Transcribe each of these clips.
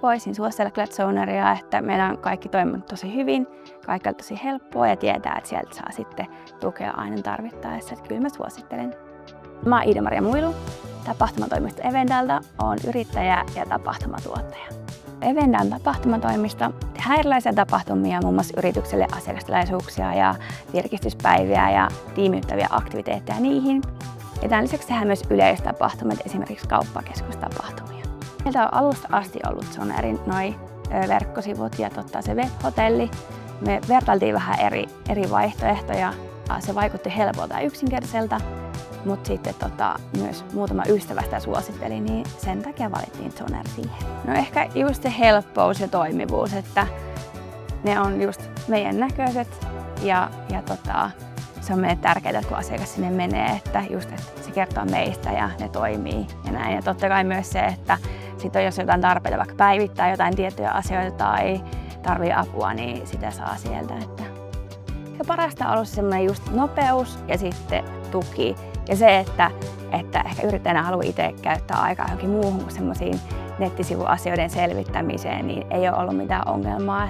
voisin suositella GladZoneria, että meillä on kaikki toiminut tosi hyvin, kaikki on tosi helppoa ja tietää, että sieltä saa sitten tukea aina tarvittaessa. Että kyllä mä suosittelen. Mä oon Iida-Maria Muilu, tapahtumatoimisto Evendalta, oon yrittäjä ja tapahtumatuottaja. Evendan tapahtumatoimisto tehdään erilaisia tapahtumia, muun muassa yritykselle asiakastilaisuuksia ja virkistyspäiviä ja tiimiyttäviä aktiviteetteja niihin. Ja tämän lisäksi tehdään myös yleistapahtumia, esimerkiksi kauppakeskustapahtumia. Meiltä on alusta asti ollut Zonerin verkkosivut ja se web-hotelli. Me vertailtiin vähän eri vaihtoehtoja. Se vaikutti helpolta ja yksinkertaiselta, mutta sitten myös muutama ystävä sitä suositteli, niin sen takia valittiin Zoner siihen. No ehkä just se helppous ja toimivuus, että ne on just meidän näköiset ja se on meille tärkeää, kun asiakas sinne menee, että se kertoo meistä ja ne toimii ja näin. Ja totta kai myös se, että jos jotain tarpeita vaikka päivittää jotain tiettyjä asioita tai tarvii apua, niin sitä saa sieltä. Ja parasta on ollut semmoinen just nopeus ja sitten tuki. Ja se, että ehkä yrittäjänä haluaa itse käyttää aikaa johonkin muuhun kuin semmoisiin nettisivuasioiden selvittämiseen, niin ei ole ollut mitään ongelmaa.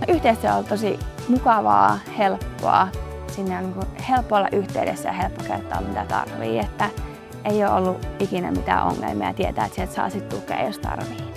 Yhteistyö on ollut tosi mukavaa, helppoa. Sinne on helppo olla yhteydessä ja helppo käyttää mitä tarvii. Että ei ole ollut ikinä mitään ongelmia ja tietää, että sieltä saa sitten tukea, jos tarvii.